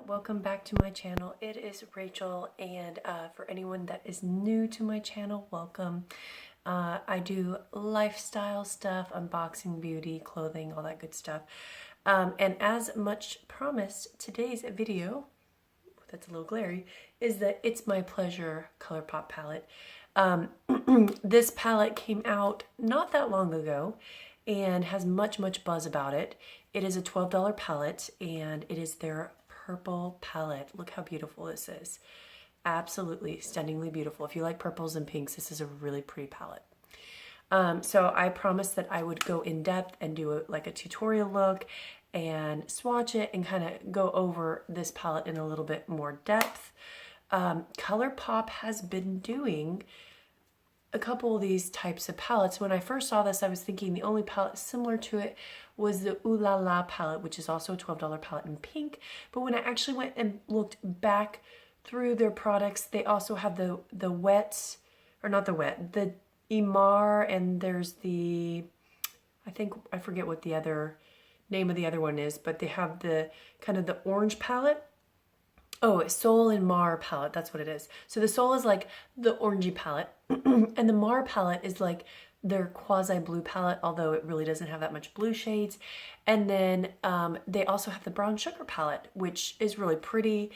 welcome back to my channel. It is Rachel, and for anyone that is new to my channel, welcome. I do lifestyle stuff, unboxing, beauty, clothing, all that good stuff. And as much promised, today's video, that's a little glary, is the It's My Pleasure Colourpop palette. This palette came out not that long ago and has much buzz about it. It is a $12 palette, and it is their purple palette. Look how beautiful this is. Absolutely stunningly beautiful. If you like purples and pinks, this is a really pretty palette. So I promised that I would go in depth and do like a tutorial look and swatch it and kind of go over this palette in a little bit more depth. Colourpop has been doing a couple of these types of palettes. When I first saw this, I was thinking the only palette similar to it was the Ooh La La palette, which is also a $12 palette in pink. But when I actually went and looked back through their products, they also have the wet, or not the wet, the Imar, and there's the, I forget what the other name of the other one is, but they have the kind of the orange palette. Oh, Soul and Mar palette, that's what it is. So the Soul is like the orangey palette, and the Mar palette is like their quasi blue palette, although it really doesn't have that much blue shades. And then they also have the Brown Sugar palette, which is really pretty,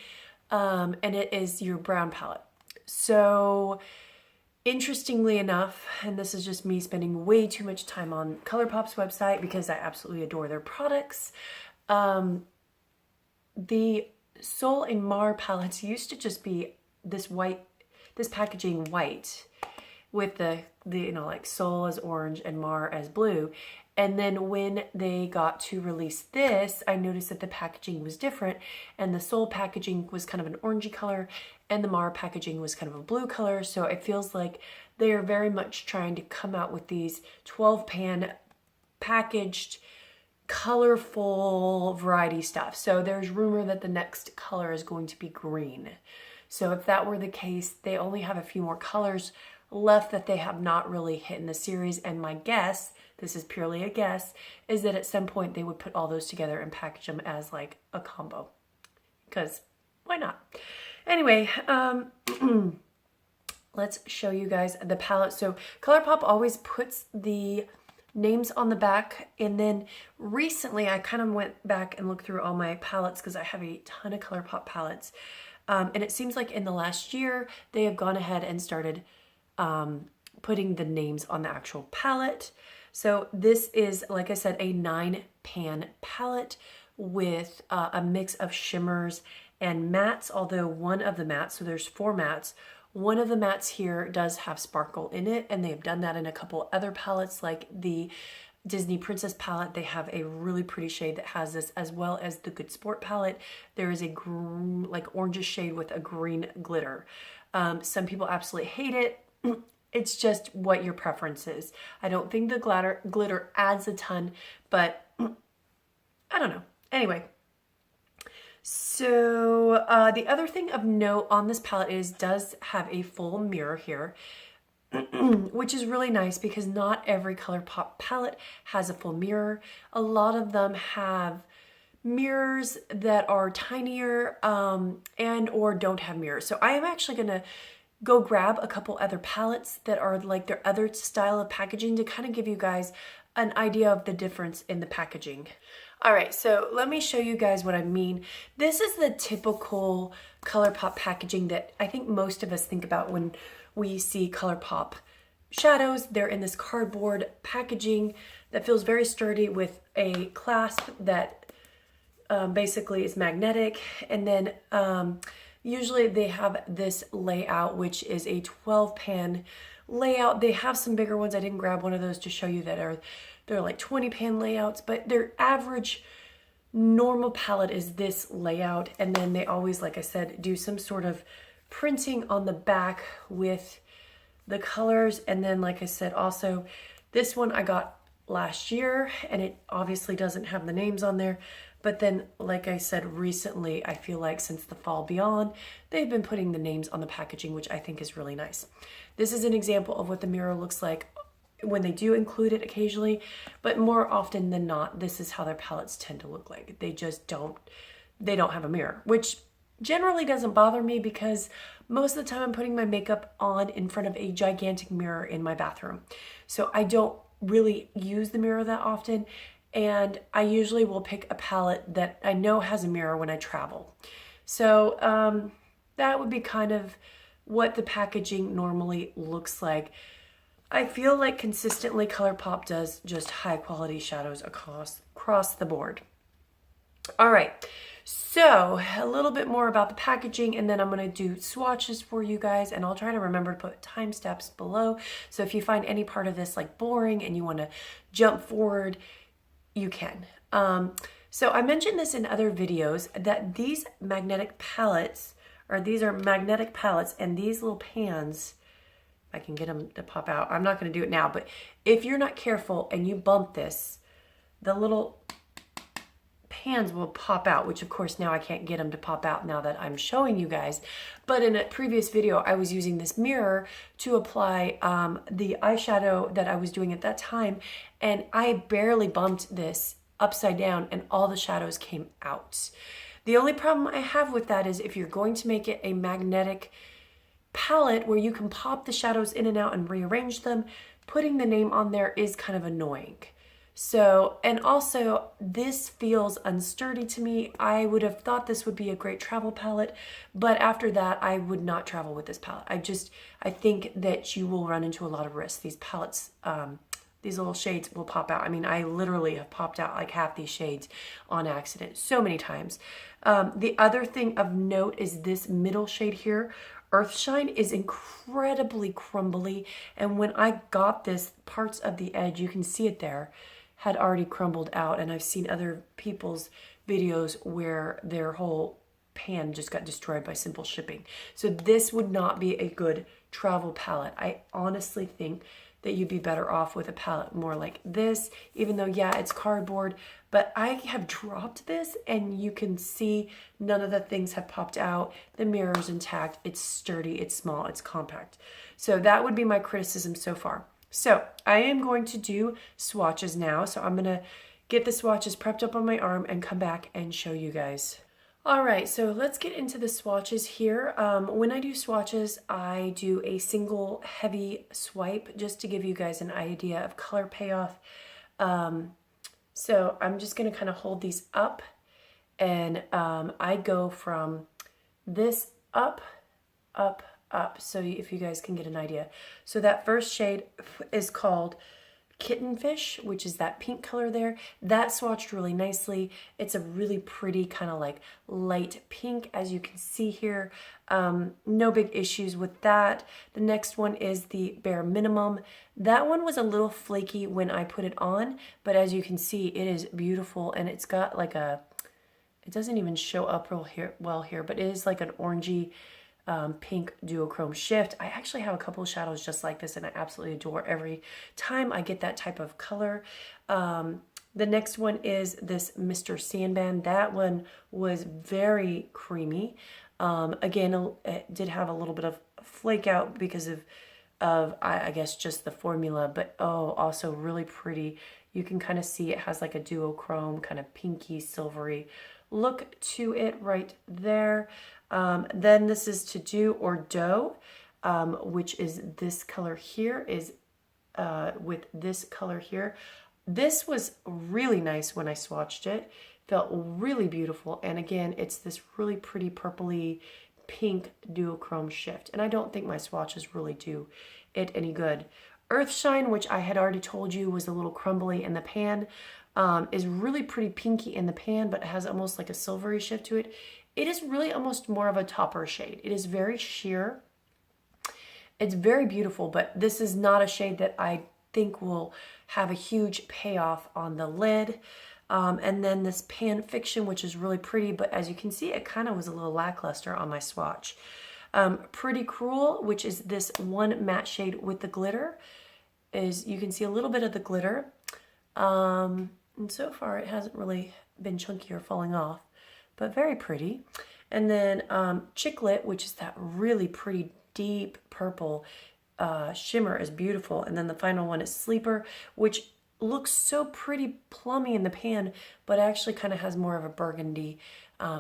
and it is your brown palette. So interestingly enough, and this is just me spending way too much time on Colourpop's website because I absolutely adore their products, the Soul and Mar palettes used to just be this white, this packaging white with the you know, like Soul as orange and Mar as blue. And then when they got to release this, I noticed that the packaging was different, and the Soul packaging was kind of an orangey color and the Mar packaging was kind of a blue color. So it feels like they are very much trying to come out with these 12-pan packaged colorful variety stuff. So there's rumor that the next color is going to be green. So if that were the case, they only have a few more colors left that they have not really hit in the series. And my guess, this is purely a guess, is that at some point they would put all those together and package them as like a combo. Because why not? Anyway, let's show you guys the palette. So Colourpop always puts the names on the back, and then recently I kind of went back and looked through all my palettes because I have a ton of Colourpop palettes, and it seems like in the last year they have gone ahead and started putting the names on the actual palette. So this is, like I said, a 9-pan palette with a mix of shimmers and mattes, although one of the mattes, so there's 4 mattes, one of the mattes here does have sparkle in it, and they have done that in a couple other palettes, like the Disney Princess palette. They have a really pretty shade that has this, as well as the Good Sport palette. There is a like orangish shade with a green glitter. Some people absolutely hate it. It's just what your preference is. I don't think the glitter adds a ton, but I don't know. Anyway. So the other thing of note on this palette is does have a full mirror here, which is really nice because not every Colourpop palette has a full mirror. A lot of them have mirrors that are tinier and or don't have mirrors. So I am actually going to go grab a couple other palettes that are like their other style of packaging to kind of give you guys an idea of the difference in the packaging. All right, so let me show you guys what I mean. This is the typical Colourpop packaging that I think most of us think about when we see Colourpop shadows. They're in this cardboard packaging that feels very sturdy with a clasp that basically is magnetic. And then usually they have this layout, which is a 12-pan layout. They have some bigger ones. I didn't grab one of those to show you that they're like 20-pan layouts, but their average normal palette is this layout. And then they always, like I said, do some sort of printing on the back with the colors. And then, like I said, also this one I got last year, and it obviously doesn't have the names on there. But then, like I said, recently, I feel like since the fall beyond, they've been putting the names on the packaging, which I think is really nice. This is an example of what the mirror looks like when they do include it occasionally, but more often than not, this is how their palettes tend to look like. They just don't they don't have a mirror, which generally doesn't bother me because most of the time I'm putting my makeup on in front of a gigantic mirror in my bathroom. So I don't really use the mirror that often, and I usually will pick a palette that I know has a mirror when I travel. So that would be kind of what the packaging normally looks like. I feel like consistently Colourpop does just high quality shadows across the board. All right, so a little bit more about the packaging, and then I'm going to do swatches for you guys, and I'll try to remember to put time steps below. So if you find any part of this like boring and you want to jump forward, you can. So I mentioned this in other videos that these magnetic palettes, or these are magnetic palettes, and these little pans, I can get them to pop out. I'm not going to do it now, but if you're not careful and you bump this, the little pans will pop out, which of course now I can't get them to pop out now that I'm showing you guys. But in a previous video, I was using this mirror to apply the eyeshadow that I was doing at that time, and I barely bumped this upside down and all the shadows came out. The only problem I have with that is if you're going to make it a magnetic palette where you can pop the shadows in and out and rearrange them, putting the name on there is kind of annoying. So, and also this feels unsturdy to me. I would have thought this would be a great travel palette, but after that, I would not travel with this palette. I think that you will run into a lot of risks. These palettes, these little shades will pop out. I mean, I literally have popped out like half these shades on accident so many times. The other thing of note is this middle shade here. Earthshine is incredibly crumbly, and when I got this, parts of the edge, you can see it there, had already crumbled out, and I've seen other people's videos where their whole pan just got destroyed by simple shipping. So this would not be a good travel palette. I honestly think that you'd be better off with a palette more like this, even though, yeah, it's cardboard, but I have dropped this and you can see none of the things have popped out. The mirror's intact, it's sturdy, it's small, it's compact. So that would be my criticism so far. So I am going to do swatches now. So I'm gonna get the swatches prepped up on my arm and come back and show you guys. All right, so let's get into the swatches here. When I do swatches, I do a single heavy swipe just to give you guys an idea of color payoff. So I'm just gonna kind of hold these up, and I go from this up, up, up, so if you guys can get an idea. So that first shade is called Kitten Fish, which is that pink color there. That swatched really nicely. It's a really pretty kind of like light pink, as you can see here. No big issues with that. The next one is the Bare Minimum. That one was a little flaky when I put it on, but as you can see, it is beautiful, and it's got like a, it doesn't even show up real well here, but it is like an orangey pink duochrome shift. I actually have a couple of shadows just like this, and I absolutely adore every time I get that type of color. The next one is this Mr. Sandman. That one was very creamy. Again, it did have a little bit of flake out because of I guess just the formula, but oh, also really pretty. You can kind of see it has like a duochrome kind of pinky silvery look to it right there. Then this is To Do or Dough, which is this color here, is with this color here. This was really nice when I swatched it. Felt really beautiful. And again, it's this really pretty purpley pink duochrome shift. And I don't think my swatches really do it any good. Earthshine, which I had already told you was a little crumbly in the pan, is really pretty pinky in the pan, but has almost like a silvery shift to it. It is really almost more of a topper shade. It is very sheer. It's very beautiful, but this is not a shade that I think will have a huge payoff on the lid. And then this Pan Fiction, which is really pretty, but as you can see, it kind of was a little lackluster on my swatch. Pretty Cruel, which is this one matte shade with the glitter, is you can see a little bit of the glitter. And so far it hasn't really been chunky or falling off, but very pretty. And then Chicklet, which is that really pretty deep purple shimmer, is beautiful. And then the final one is Sleeper, which looks so pretty plummy in the pan, but actually kind of has more of a burgundy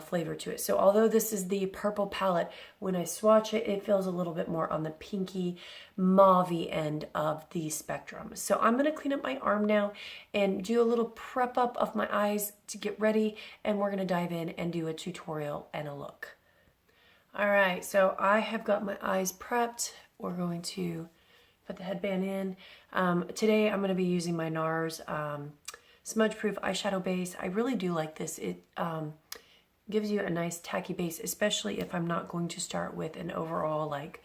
flavor to it. So although this is the purple palette, when I swatch it, it feels a little bit more on the pinky mauve-y end of the spectrum. So I'm gonna clean up my arm now and do a little prep up of my eyes to get ready, and we're gonna dive in and do a tutorial and a look. All right, so I have got my eyes prepped. We're going to put the headband in. Today I'm gonna be using my NARS smudge proof eyeshadow base. I really do like this. It gives you a nice tacky base, especially if I'm not going to start with an overall like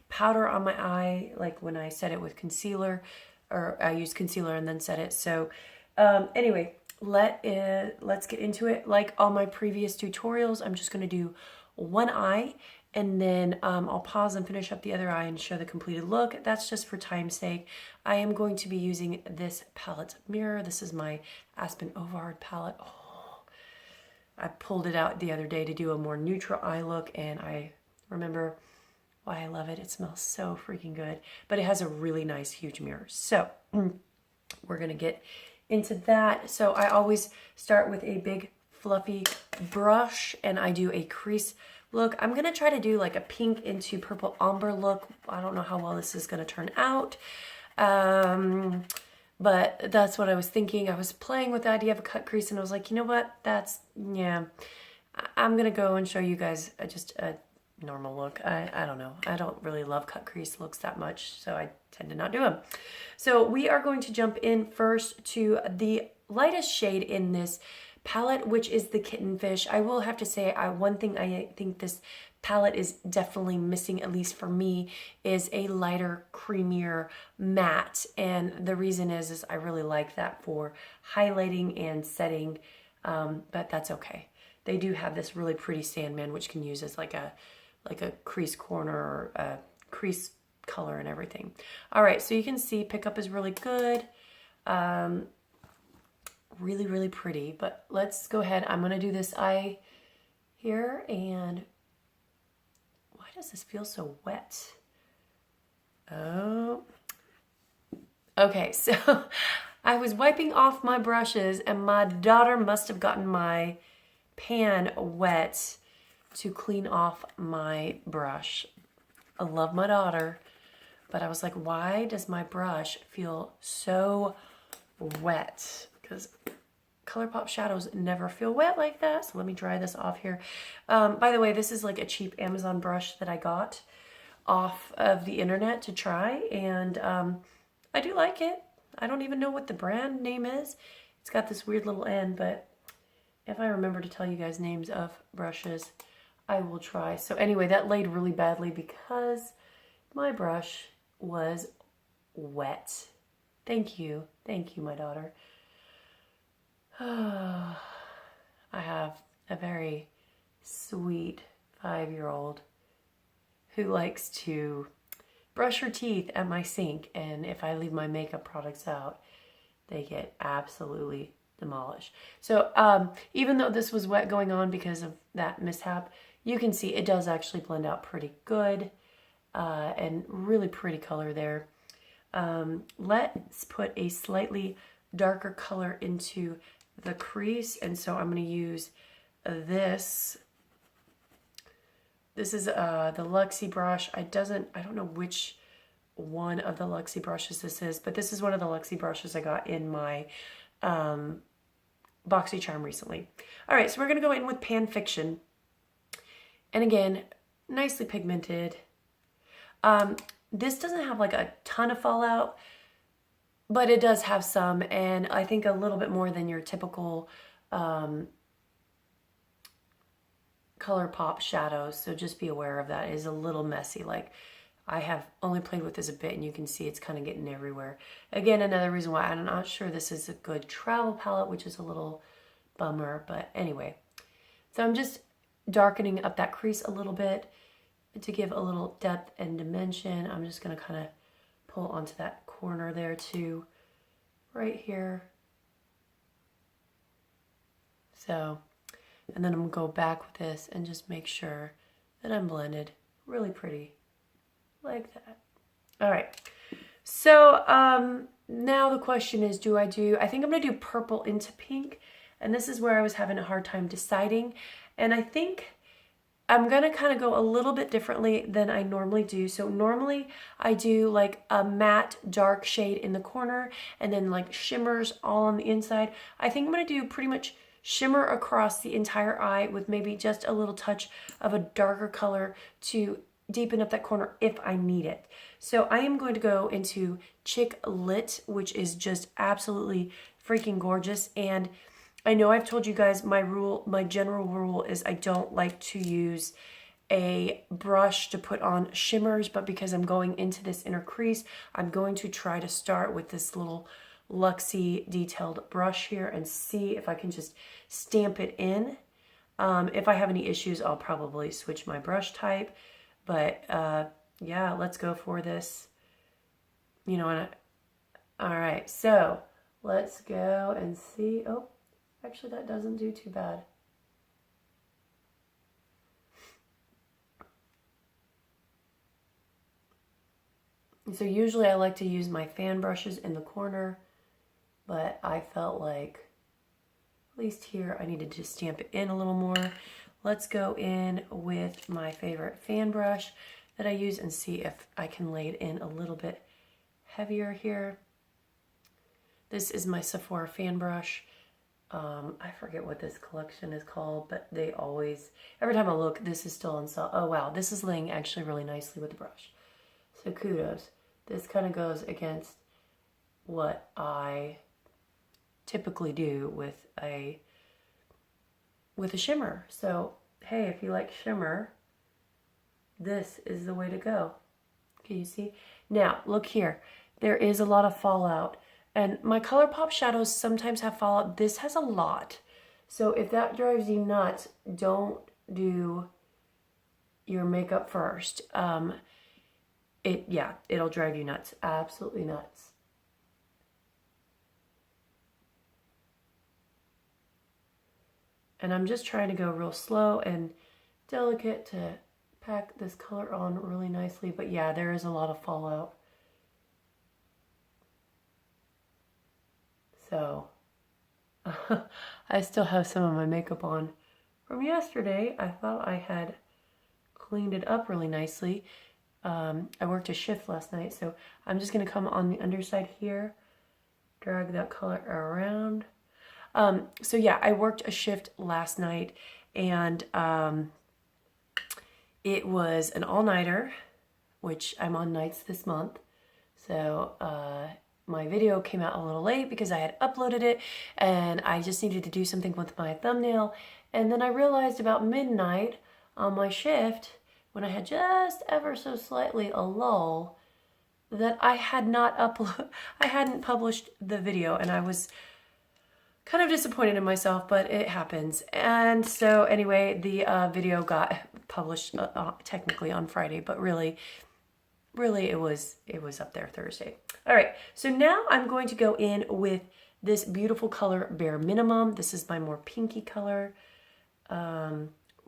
powder on my eye, like when I set it with concealer, or I use concealer and then set it. So anyway, let's get into it. Like all my previous tutorials, I'm just gonna do one eye, and then I'll pause and finish up the other eye and show the completed look. That's just for time's sake. I am going to be using this palette mirror. This is my Aspen Ovard palette. Oh, I pulled it out the other day to do a more neutral eye look, and I remember why I love it. It smells so freaking good, but it has a really nice huge mirror. So we're gonna get into that. So I always start with a big fluffy brush, and I do a crease look. I'm gonna try to do like a pink into purple ombre look. I don't know how well this is gonna turn out. But that's what I was thinking. I was playing with the idea of a cut crease, and I was like, you know what? Yeah. I'm gonna go and show you guys just a normal look. I don't know. I don't really love cut crease looks that much, so I tend to not do them. So we are going to jump in first to the lightest shade in this palette, which is the Kitten Fish. I will have to say, one thing I think this palette is definitely missing, at least for me, is a lighter, creamier matte. And the reason is I really like that for highlighting and setting, but that's okay. They do have this really pretty Sandman, which can use as like a crease corner or a crease color and everything. All right, so you can see pickup is really good. Really, really pretty, but let's go ahead. I'm gonna do this eye here, and why does this feel so wet? Oh, okay, so I was wiping off my brushes, and my daughter must have gotten my pan wet to clean off my brush. I love my daughter, but I was like, why does my brush feel so wet? Because Colourpop shadows never feel wet like that. So let me dry this off here. By the way, this is like a cheap Amazon brush that I got off of the internet to try, and I do like it. I don't even know what the brand name is. It's got this weird little end, but if I remember to tell you guys names of brushes, I will try. So anyway, that laid really badly because my brush was wet. Thank you, my daughter. I have a very sweet 5-year-old who likes to brush her teeth at my sink, and if I leave my makeup products out, they get absolutely demolished. So even though this was wet going on because of that mishap, you can see it does actually blend out pretty good, and really pretty color there. Let's put a slightly darker color into the crease, and so I'm going to use this. This is the Luxie brush. I don't know which one of the Luxie brushes this is, but this is one of the Luxie brushes I got in my BoxyCharm recently. All right, so we're going to go in with Pan Fiction, and again, nicely pigmented. This doesn't have like a ton of fallout, but it does have some, and I think a little bit more than your typical Colourpop shadows, so just be aware of that. It is a little messy. Like, I have only played with this a bit, and you can see it's kind of getting everywhere. Again, another reason why I'm not sure this is a good travel palette, which is a little bummer, but anyway. So I'm just darkening up that crease a little bit to give a little depth and dimension. I'm just going to kind of pull onto that corner there too, right here. So, and then I'm going to go back with this and just make sure that I'm blended really pretty like that. All right, so now the question is, I think I'm going to do purple into pink, and this is where I was having a hard time deciding. And I think I'm going to kind of go a little bit differently than I normally do. So normally I do like a matte dark shade in the corner and then like shimmers all on the inside. I think I'm going to do pretty much shimmer across the entire eye with maybe just a little touch of a darker color to deepen up that corner if I need it. So I am going to go into Chick Lit, which is just absolutely freaking gorgeous. And I know I've told you guys my general rule is I don't like to use a brush to put on shimmers, but because I'm going into this inner crease, I'm going to try to start with this little luxy detailed brush here and see if I can just stamp it in. If I have any issues, I'll probably switch my brush type, but yeah, let's go for this. You know, all right, so let's go and see. Oh, actually that doesn't do too bad. So usually I like to use my fan brushes in the corner, but I felt like at least here I needed to stamp it in a little more. Let's go in with my favorite fan brush that I use and see if I can lay it in a little bit heavier here. This is my Sephora fan brush. I forget what this collection is called, but they always, every time I look, this is still on sale. Oh wow, this is laying actually really nicely with the brush. So kudos. This kind of goes against what I typically do with a shimmer. So hey, if you like shimmer, this is the way to go. Can you see? Now look here, there is a lot of fallout, and my Colourpop shadows sometimes have fallout. This has a lot, so if that drives you nuts, don't do your makeup first. It'll drive you nuts, absolutely nuts. And I'm just trying to go real slow and delicate to pack this color on really nicely. But yeah, there is a lot of fallout. So I still have some of my makeup on from yesterday. I thought I had cleaned it up really nicely. I worked a shift last night, so I'm just going to come on the underside here, drag that color around. So yeah, I worked a shift last night, and it was an all-nighter, which I'm on nights this month. So my video came out a little late because I had uploaded it, and I just needed to do something with my thumbnail. And then I realized about midnight on my shift, when I had just ever so slightly a lull, that I hadn't published the video, and I was kind of disappointed in myself, but it happens. And so anyway, the video got published technically on Friday, but really it was up there Thursday. All right, so now I'm going to go in with this beautiful color, Bare Minimum. This is my more pinky color.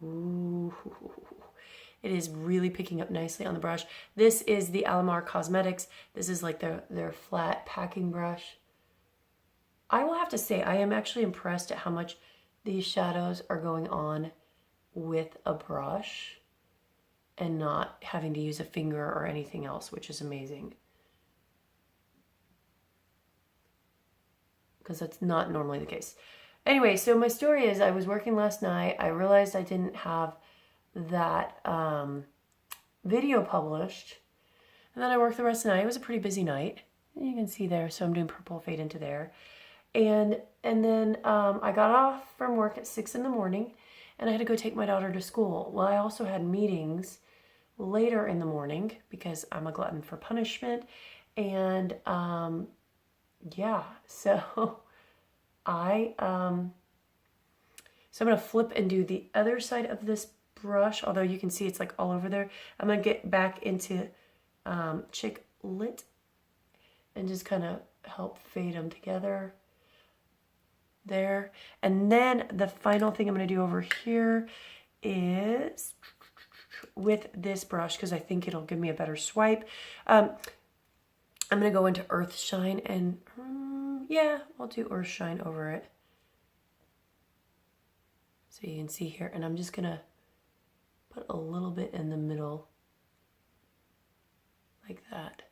Ooh, it is really picking up nicely on the brush. This is the Alamar Cosmetics. This is like their flat packing brush. I will have to say, I am actually impressed at how much these shadows are going on with a brush and not having to use a finger or anything else, which is amazing. Because that's not normally the case. Anyway, so my story is I was working last night. I realized I didn't have that video published. And then I worked the rest of the night. It was a pretty busy night. You can see there, so I'm doing purple fade into there. And then I got off from work at 6 in the morning, and I had to go take my daughter to school. Well, I also had meetings later in the morning because I'm a glutton for punishment. And yeah, so I'm gonna flip and do the other side of this brush, although you can see it's like all over there. I'm gonna get back into Chick Lit and just kind of help fade them together there. And then the final thing I'm going to do over here is with this brush, because I think it'll give me a better swipe. I'm going to go into Earth Shine, and yeah, I'll do Earth Shine over it. So you can see here, and I'm just gonna put a little bit in the middle like that.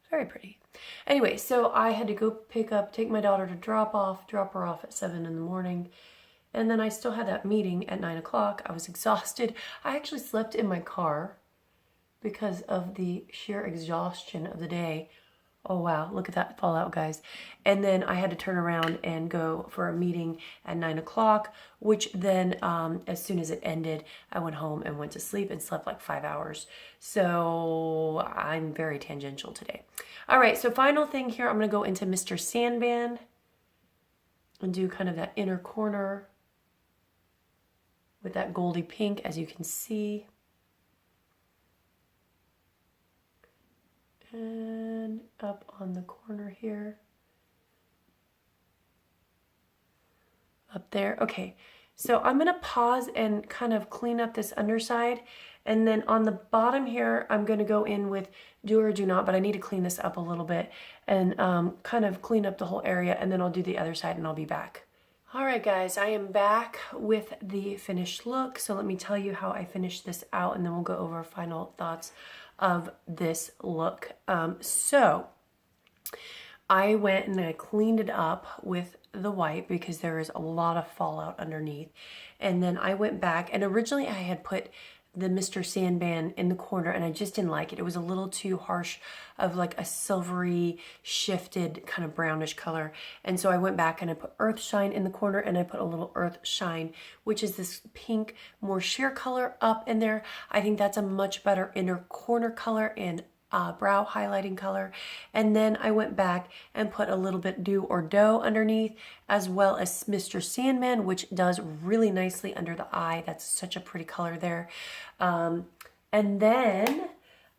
Very pretty. Anyway, so I had to go take my daughter to drop her off at 7 in the morning. And then I still had that meeting at 9 o'clock. I was exhausted. I actually slept in my car because of the sheer exhaustion of the day. Oh wow, look at that fallout, guys. And then I had to turn around and go for a meeting at 9 o'clock, which then as soon as it ended, I went home and went to sleep and slept like 5 hours. So I'm very tangential today. All right, so final thing here, I'm gonna go into Mr. Sandman and do kind of that inner corner with that goldy pink, as you can see. And up on the corner here. Up there. Okay, so I'm going to pause and kind of clean up this underside. And then on the bottom here, I'm going to go in with do or do not, but I need to clean this up a little bit and kind of clean up the whole area. And then I'll do the other side and I'll be back. All right, guys, I am back with the finished look. So let me tell you how I finished this out, and then we'll go over final thoughts of this look. So I went and I cleaned it up with the white because there is a lot of fallout underneath. And then I went back, and originally I had put the Mr. Sandman in the corner, and I just didn't like it. It was a little too harsh of like a silvery shifted kind of brownish color. And so I went back and I put Earth Shine in the corner, and I put a little Earth Shine, which is this pink, more sheer color up in there. I think that's a much better inner corner color and brow highlighting color. And then I went back and put a little bit Do or Doe underneath, as well as Mr. Sandman, which does really nicely under the eye. That's such a pretty color there. And then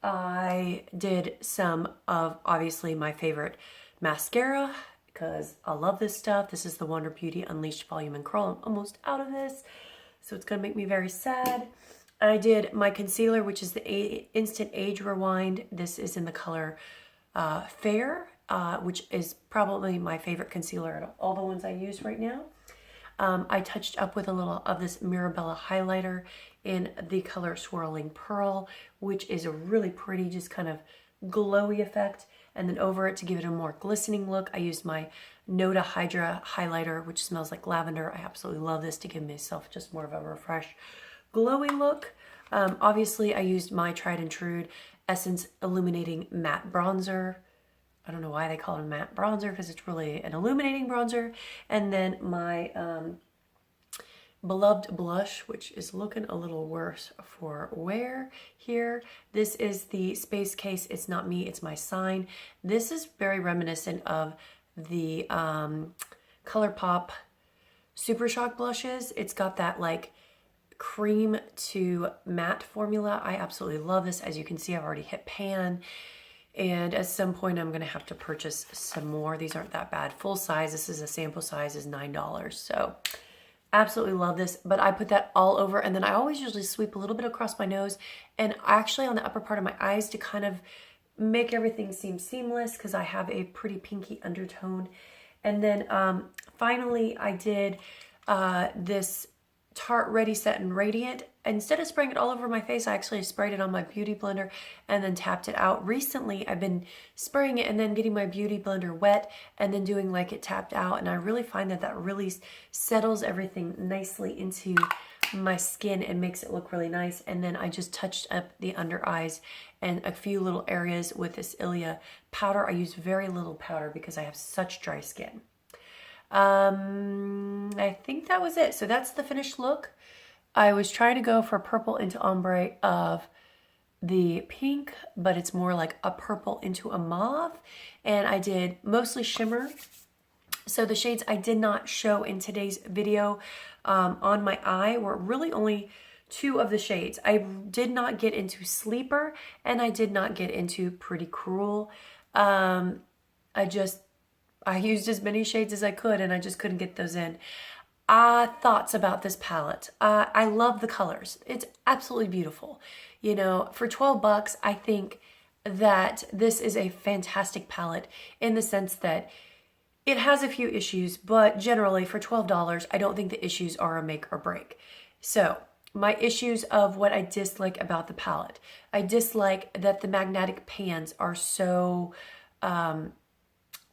I did some of obviously my favorite mascara, because I love this stuff. This is the Wonder Beauty Unleashed Volume and Curl. I'm almost out of this, so it's gonna make me very sad. I did my concealer, which is the Instant Age Rewind. This is in the color Fair, which is probably my favorite concealer out of all the ones I use right now. I touched up with a little of this Mirabella highlighter in the color Swirling Pearl, which is a really pretty, just kind of glowy effect. And then over it, to give it a more glistening look, I used my Noda Hydra highlighter, which smells like lavender. I absolutely love this to give myself just more of a refresh, glowy look. Obviously, I used my tried and true Essence Illuminating Matte Bronzer. I don't know why they call it a matte bronzer, because it's really an illuminating bronzer. And then my beloved blush, which is looking a little worse for wear here. This is the Space Case It's Not Me, It's My Sign. This is very reminiscent of the Colourpop Super Shock blushes. It's got that like cream to matte formula. I absolutely love this. As you can see, I've already hit pan, and at some point I'm gonna have to purchase some more. These aren't that bad. Full size, this is a sample size, is $9. So absolutely love this. But I put that all over, and then I always usually sweep a little bit across my nose and actually on the upper part of my eyes to kind of make everything seem seamless, because I have a pretty pinky undertone. And then finally I did this Tarte Ready Set and Radiant. Instead of spraying it all over my face, I actually sprayed it on my beauty blender and then tapped it out. Recently, I've been spraying it and then getting my beauty blender wet and then doing like it tapped out. And I really find that that really settles everything nicely into my skin and makes it look really nice. And then I just touched up the under eyes and a few little areas with this Ilia powder. I use very little powder because I have such dry skin. I think that was it. So that's the finished look. I was trying to go for purple into ombre of the pink, but it's more like a purple into a mauve. And I did mostly shimmer. So the shades I did not show in today's video on my eye were really only two of the shades. I did not get into Sleeper, and I did not get into Pretty Cruel. I used as many shades as I could, and I just couldn't get those in. Thoughts about this palette. I love the colors. It's absolutely beautiful. You know, for 12 bucks, I think that this is a fantastic palette in the sense that it has a few issues, but generally for $12, I don't think the issues are a make or break. So my issues of what I dislike about the palette. I dislike that the magnetic pans are so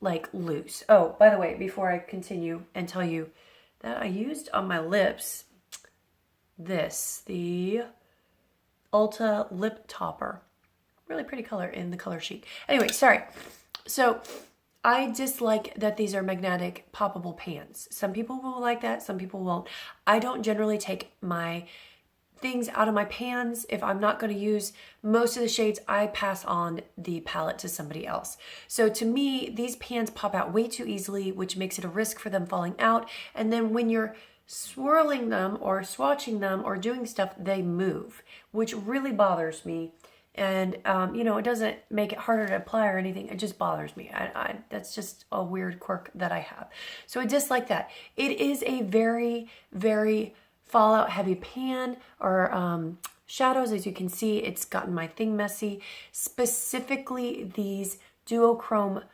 like loose. Oh, by the way, before I continue and tell you that I used on my lips the Ulta Lip Topper. Really pretty color in the color sheet. Anyway, sorry. So I dislike that these are magnetic poppable pans. Some people will like that, some people won't. I don't generally take my things out of my pans. If I'm not going to use most of the shades, I pass on the palette to somebody else. So to me, these pans pop out way too easily, which makes it a risk for them falling out. And then when you're swirling them or swatching them or doing stuff, they move, which really bothers me. And, you know, it doesn't make it harder to apply or anything. It just bothers me. That's just a weird quirk that I have. So I dislike that. It is a very, very fallout heavy pan or shadows. As you can see, it's gotten my thing messy. Specifically, these duochrome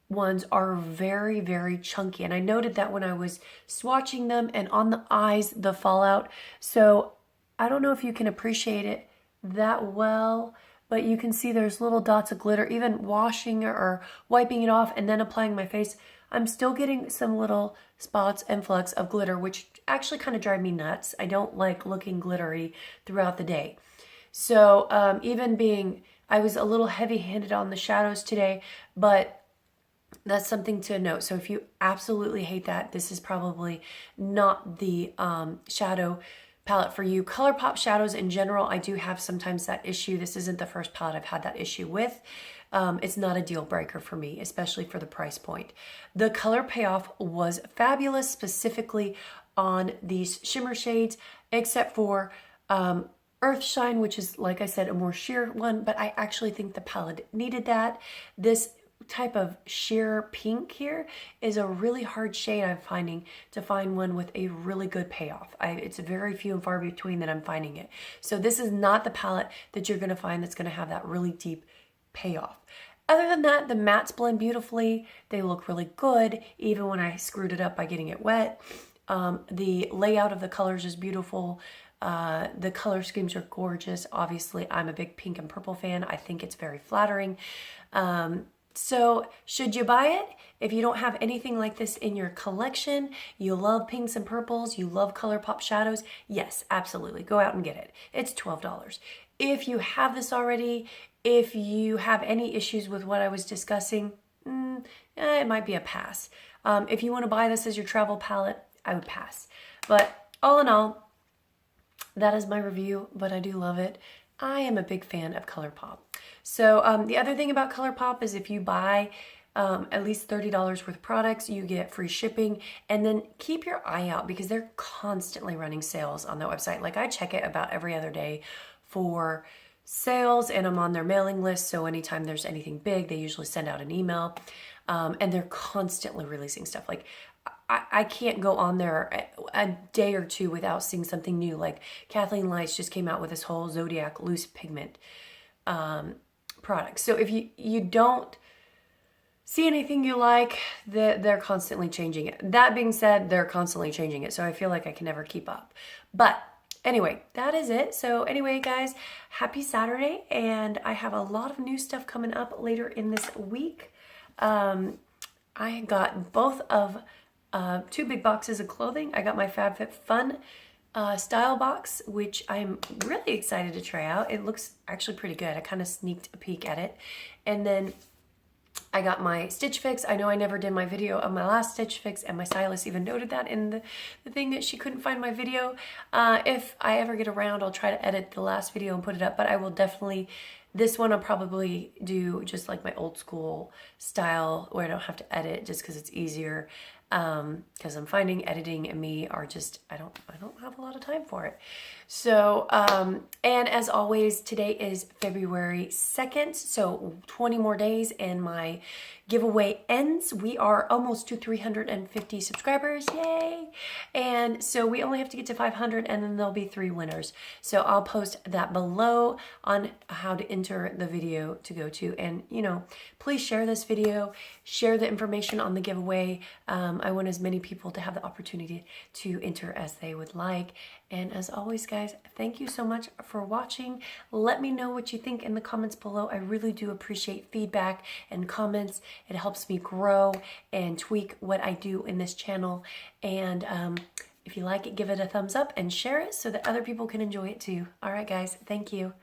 ones are very, very chunky. And I noted that when I was swatching them and on the eyes, the fallout. So I don't know if you can appreciate it that well, but you can see there's little dots of glitter. Even washing or wiping it off and then applying my face, I'm still getting some little spots and flecks of glitter, which actually kind of drive me nuts. I don't like looking glittery throughout the day. So I was a little heavy-handed on the shadows today, but that's something to note. So if you absolutely hate that, this is probably not the shadow palette for you. Colourpop shadows in general, I do have sometimes that issue. This isn't the first palette I've had that issue with. It's not a deal breaker for me, especially for the price point. The color payoff was fabulous, specifically on these shimmer shades, except for Earthshine, which is, like I said, a more sheer one, but I actually think the palette needed that. This type of sheer pink here is a really hard shade I'm finding to find one with a really good payoff. It's very few and far between that I'm finding it. So this is not the palette that you're going to find that's going to have that really deep payoff. Other than that, the mattes blend beautifully. They look really good, even when I screwed it up by getting it wet. The layout of the colors is beautiful. The color schemes are gorgeous. Obviously, I'm a big pink and purple fan. I think it's very flattering. So should you buy it? If you don't have anything like this in your collection, you love pinks and purples, you love Colourpop shadows, yes, absolutely. Go out and get it. It's $12. If you have this already, if you have any issues with what I was discussing, it might be a pass. If you want to buy this as your travel palette, I would pass. But all in all, that is my review, but I do love it. I am a big fan of Colourpop. So the other thing about Colourpop is if you buy at least $30 worth of products, you get free shipping. And then keep your eye out because they're constantly running sales on their website. Like I check it about every other day for sales and I'm on their mailing list. So anytime there's anything big, they usually send out an email and they're constantly releasing stuff. Like I can't go on there a day or two without seeing something new. Like Kathleen Lights just came out with this whole Zodiac loose pigment product. So if you don't see anything you like, they're constantly changing it. That being said, they're constantly changing it. So I feel like I can never keep up. But anyway, that is it. So anyway, guys, happy Saturday. And I have a lot of new stuff coming up later in this week. I got both of 2 big boxes of clothing. I got my FabFitFun style box, which I'm really excited to try out. It looks actually pretty good. I kind of sneaked a peek at it. And then I got my Stitch Fix. I know I never did my video of my last Stitch Fix, and my stylist even noted that in the thing that she couldn't find my video. If I ever get around, I'll try to edit the last video and put it up, but I will definitely, this one I'll probably do just like my old school style where I don't have to edit just because it's easier. Because I'm finding editing and me are just, I don't have a lot of time for it. So, and as always, today is February 2nd, so 20 more days and my giveaway ends. We are almost to 350 subscribers, yay! And so we only have to get to 500 and then there'll be 3 winners. So I'll post that below on how to enter the video to go to. And, you know, please share this video, share the information on the giveaway. I want as many people to have the opportunity to enter as they would like. And as always, guys, thank you so much for watching. Let me know what you think in the comments below. I really do appreciate feedback and comments. It helps me grow and tweak what I do in this channel. And if you like it, give it a thumbs up and share it so that other people can enjoy it too. All right, guys, thank you.